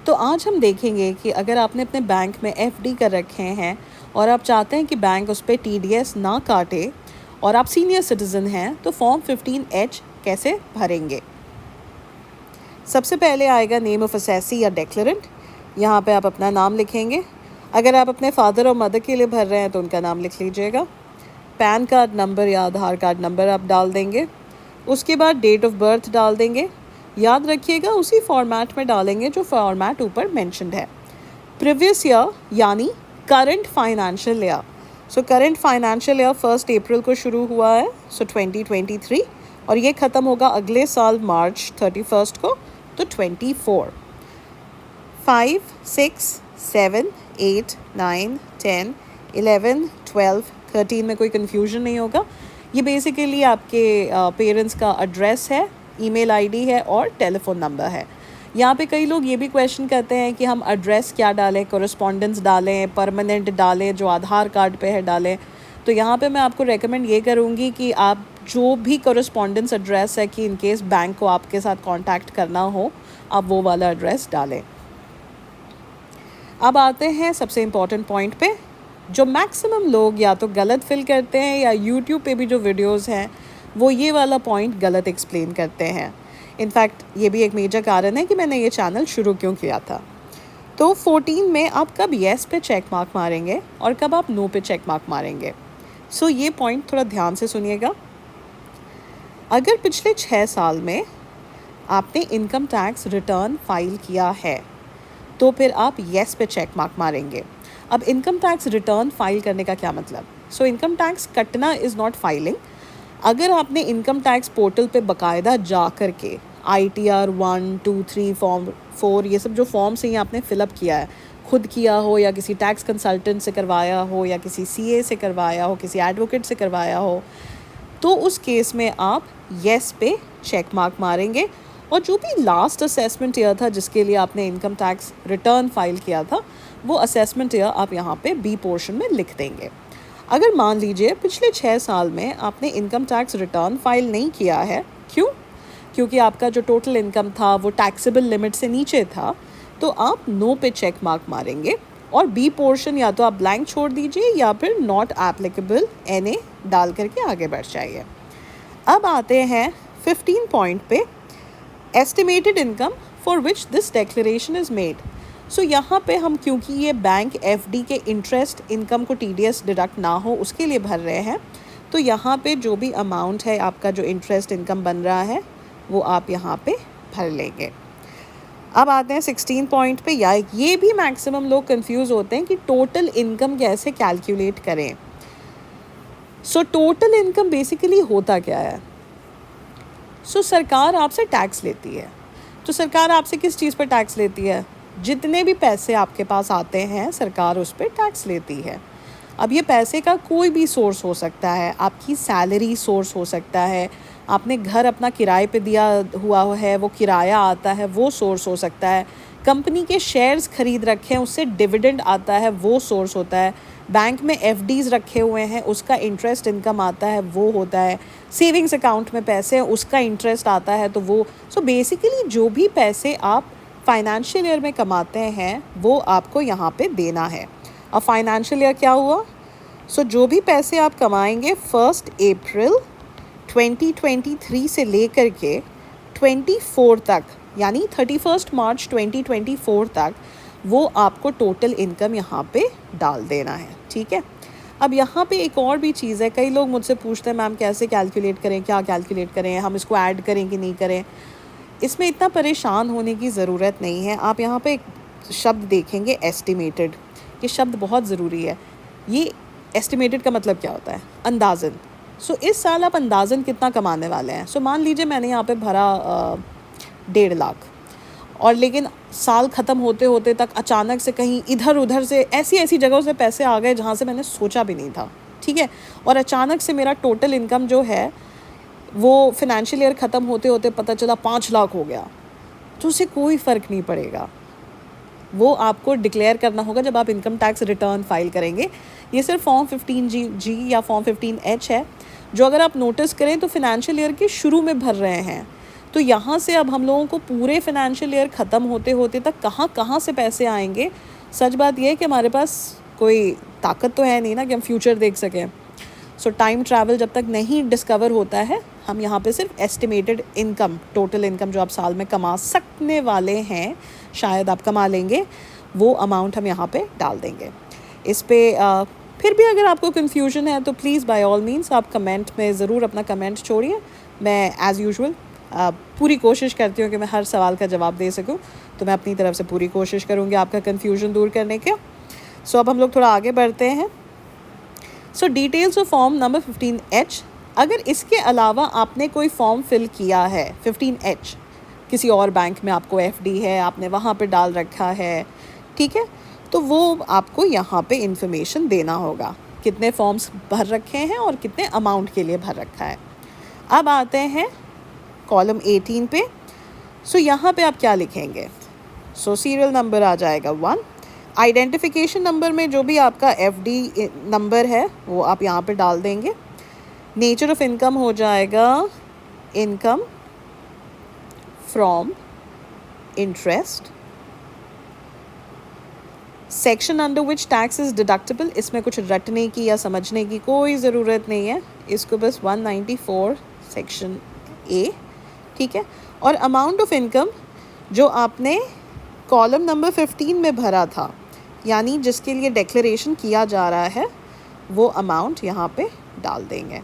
तो आज हम देखेंगे कि अगर आपने अपने बैंक में एफडी कर रखे हैं और आप चाहते हैं कि बैंक उस पर टीडीएस ना काटे और आप सीनियर सिटीज़न हैं, तो फॉर्म 15H कैसे भरेंगे। सबसे पहले आएगा नेम ऑफ असेसी या डेक्लेरेंट। यहाँ पे आप अपना नाम लिखेंगे। अगर आप अपने फादर और मदर के लिए भर रहे हैं तो उनका नाम लिख लीजिएगा। पैन कार्ड नंबर या आधार कार्ड नंबर आप डाल देंगे। उसके बाद डेट ऑफ बर्थ डाल देंगे। याद रखिएगा उसी फॉर्मेट में डालेंगे जो फॉर्मेट ऊपर मेंशन्ड है। प्रीवियस ईयर यानी current financial year. So current financial year 1 अप्रैल को शुरू हुआ है, सो 2023, और ये ख़त्म होगा अगले साल मार्च 31 को, तो 24। 5, 6, 7, 8, 9, 10, 11, 12, 13 में कोई कन्फ्यूजन नहीं होगा। ये बेसिकली आपके पेरेंट्स का एड्रेस है, ईमेल आईडी है और टेलीफोन नंबर है। यहाँ पे कई लोग ये भी क्वेश्चन करते हैं कि हम एड्रेस क्या डालें, कॉरेस्पॉन्डेंस डालें, परमानेंट डालें, जो आधार कार्ड पे है डालें। तो यहाँ पे मैं आपको रेकमेंड ये करूँगी कि आप जो भी कॉरेस्पॉन्डेंस एड्रेस है कि इन केस बैंक को आपके साथ कांटेक्ट करना हो, आप वो वाला एड्रेस डालें। अब आते हैं सबसे इम्पॉर्टेंट पॉइंट पे, जो मैक्सिमम लोग या तो गलत फिल करते हैं या यूट्यूब पे भी जो वीडियोस हैं वो ये वाला पॉइंट गलत एक्सप्लेन करते हैं। इनफैक्ट ये भी एक मेजर कारण है कि मैंने ये चैनल शुरू क्यों किया था। तो 14 में आप कब येस पे चेक मार्क मारेंगे और कब आप नो पे चेक मार्क मारेंगे। सो ये पॉइंट थोड़ा ध्यान से सुनिएगा। अगर पिछले 6 साल में आपने इनकम टैक्स रिटर्न फाइल किया है तो फिर आप येस पे चेक मार्क मारेंगे। अब इनकम टैक्स रिटर्न फाइल करने का क्या मतलब। सो इनकम टैक्स कटना इज़ नॉट फाइलिंग। अगर आपने इनकम टैक्स पोर्टल पे बाकायदा जा कर के ITR 1, 2, 3, फॉर्म 4 ये सब जो फॉर्म्स हैं आपने फिलअप किया है, खुद किया हो या किसी टैक्स कंसल्टेंट से करवाया हो या किसी CA से करवाया हो, किसी एडवोकेट से करवाया हो, तो उस केस में आप येस पे चेक मार्क मारेंगे। और जो भी लास्ट असेसमेंट ईयर था जिसके लिए आपने इनकम टैक्स रिटर्न फाइल किया था, वो असेसमेंट ईयर आप यहाँ पे बी पोर्शन में लिख देंगे। अगर मान लीजिए पिछले 6 साल में आपने इनकम टैक्स रिटर्न फाइल नहीं किया है, क्यों? क्योंकि आपका जो टोटल इनकम था वो टैक्सेबल लिमिट से नीचे था, तो आप नो पे चेक मार्क मारेंगे और बी पोर्शन या तो आप ब्लैंक छोड़ दीजिए या फिर नॉट एप्लीकेबल NA डाल करके आगे बढ़ जाइए। अब आते हैं 15 पॉइंट पे, estimated income for which this declaration is made. So यहाँ पे हम, क्योंकि ये बैंक FD के इंटरेस्ट इनकम को TDS डिडक्ट ना हो उसके लिए भर रहे हैं, तो यहाँ पे जो भी अमाउंट है आपका जो इंटरेस्ट इनकम बन रहा है वो आप यहाँ पे भर लेंगे। अब आते हैं 16 पॉइंट पे। या ये भी मैक्सिमम लोग कंफ्यूज होते हैं कि टोटल इनकम कैसे कैलकुलेट करें। सो टोटल इनकम बेसिकली होता क्या है। सो सरकार आपसे टैक्स लेती है। तो सरकार आपसे किस चीज़ पर टैक्स लेती है? जितने भी पैसे आपके पास आते हैं सरकार उस पर टैक्स लेती है। अब ये पैसे का कोई भी सोर्स हो सकता है, आपकी सैलरी सोर्स हो सकता है, आपने घर अपना किराए पे दिया हुआ है वो किराया आता है वो सोर्स हो सकता है, कंपनी के शेयर्स खरीद रखे हैं उससे डिविडेंड आता है वो सोर्स होता है, बैंक में FDs रखे हुए हैं उसका इंटरेस्ट इनकम आता है वो होता है, सेविंग्स अकाउंट में पैसे हैं उसका इंटरेस्ट आता है तो वो। सो बेसिकली जो भी पैसे आप फाइनेंशियल ईयर में कमाते हैं वो आपको यहाँ पे देना है। अब फाइनेंशियल ईयर क्या हुआ? सो जो भी पैसे आप कमाएंगे 1 अप्रैल 2023 से लेकर के 24 तक, यानी 31 मार्च 2024 तक, वो आपको टोटल इनकम यहाँ पे डाल देना है। ठीक है। अब यहाँ पे एक और भी चीज़ है, कई लोग मुझसे पूछते हैं मैम कैसे कैलकुलेट करें, क्या कैलकुलेट करें, हम इसको ऐड करें कि नहीं करें। इसमें इतना परेशान होने की ज़रूरत नहीं है। आप यहाँ पे एक शब्द देखेंगे एस्टिमेटेड, ये शब्द बहुत ज़रूरी है। ये एस्टिमेटेड का मतलब क्या होता है? अंदाज़न। सो इस साल आप अंदाज़न कितना कमाने वाले हैं। सो मान लीजिए मैंने यहाँ पे भरा 1.5 लाख, और लेकिन साल ख़त्म होते होते तक अचानक से कहीं इधर उधर से ऐसी ऐसी जगहों से पैसे आ गए जहाँ से मैंने सोचा भी नहीं था। ठीक है। और अचानक से मेरा टोटल इनकम जो है वो फिनेंशियल ईयर ख़त्म होते होते पता चला 5 लाख हो गया, तो उससे कोई फ़र्क नहीं पड़ेगा। वो आपको डिक्लेयर करना होगा जब आप इनकम टैक्स रिटर्न फाइल करेंगे। ये सिर्फ फॉर्म 15G या फॉर्म 15H है, जो अगर आप नोटिस करें तो फिनेंशियल ईयर के शुरू में भर रहे हैं। तो यहाँ से अब हम लोगों को पूरे फाइनेंशियल ईयर ख़त्म होते होते तक कहाँ कहाँ से पैसे आएंगे, सच बात यह है कि हमारे पास कोई ताकत तो है नहीं ना कि हम फ्यूचर देख सकें। सो टाइम ट्रैवल जब तक नहीं डिस्कवर होता है, हम यहाँ पे सिर्फ एस्टिमेटेड इनकम, टोटल इनकम जो आप साल में कमा सकने वाले हैं, शायद आप कमा लेंगे, वो अमाउंट हम यहाँ पे डाल देंगे। इस पे फिर भी अगर आपको कन्फ्यूजन है तो प्लीज़ बाय ऑल मीन्स आप कमेंट में ज़रूर अपना कमेंट छोड़िए। मैं एज़ यूजुअल पूरी कोशिश करती हूँ कि मैं हर सवाल का जवाब दे सकूँ, तो मैं अपनी तरफ से पूरी कोशिश करूँगी आपका कन्फ्यूजन दूर करने के। सो अब हम लोग थोड़ा आगे बढ़ते हैं। So details of form number 15H, अगर इसके अलावा आपने कोई फॉर्म फिल किया है 15H, किसी और बैंक में आपको FD है, आपने वहाँ पे डाल रखा है, ठीक है, तो वो आपको यहाँ पे इंफॉर्मेशन देना होगा, कितने फॉर्म्स भर रखे हैं और कितने अमाउंट के लिए भर रखा है। अब आते हैं कॉलम 18 पे। सो यहाँ पे आप क्या लिखेंगे? सो सीरियल नंबर आ जाएगा 1, आइडेंटिफिकेशन नंबर में जो भी आपका FD नंबर है वो आप यहाँ पे डाल देंगे। नेचर ऑफ इनकम हो जाएगा income from interest. Section under which tax is deductible, इसमें कुछ रटने की या समझने की कोई ज़रूरत नहीं है, इसको बस 194 सेक्शन A, ठीक है। और अमाउंट ऑफ इनकम जो आपने कॉलम नंबर 15 में भरा था, यानी जिसके लिए डिक्लेरेशन किया जा रहा है, वो अमाउंट यहाँ पे डाल देंगे।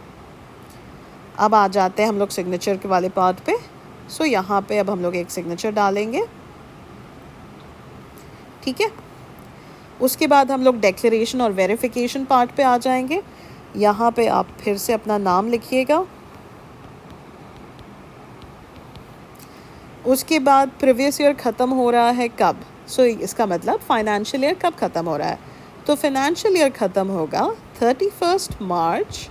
अब आ जाते हैं हम लोग सिग्नेचर के वाले पार्ट पे। सो यहाँ पे अब हम लोग एक सिग्नेचर डालेंगे, ठीक है। उसके बाद हम लोग डिक्लेरेशन और वेरिफिकेशन पार्ट पे आ जाएंगे। यहाँ पे आप फिर से अपना नाम लिखिएगा। उसके बाद प्रीवियस ईयर ख़त्म हो रहा है कब, सो इसका मतलब फाइनेंशियल ईयर कब ख़त्म हो रहा है, तो फाइनेंशियल ईयर ख़त्म होगा 31 मार्च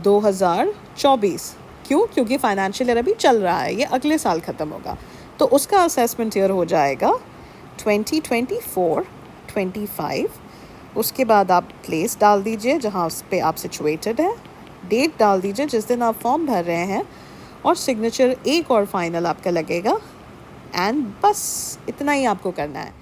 2024। क्यों? क्योंकि फाइनेंशियल ईयर अभी चल रहा है, ये अगले साल ख़त्म होगा, तो उसका असेसमेंट ईयर हो जाएगा 2024-25। उसके बाद आप प्लेस डाल दीजिए जहाँ उस पे आप सिचुएटेड है, डेट डाल दीजिए जिस दिन आप फॉर्म भर रहे हैं, और सिग्नेचर एक और फाइनल आपका लगेगा, एंड बस इतना ही आपको करना है।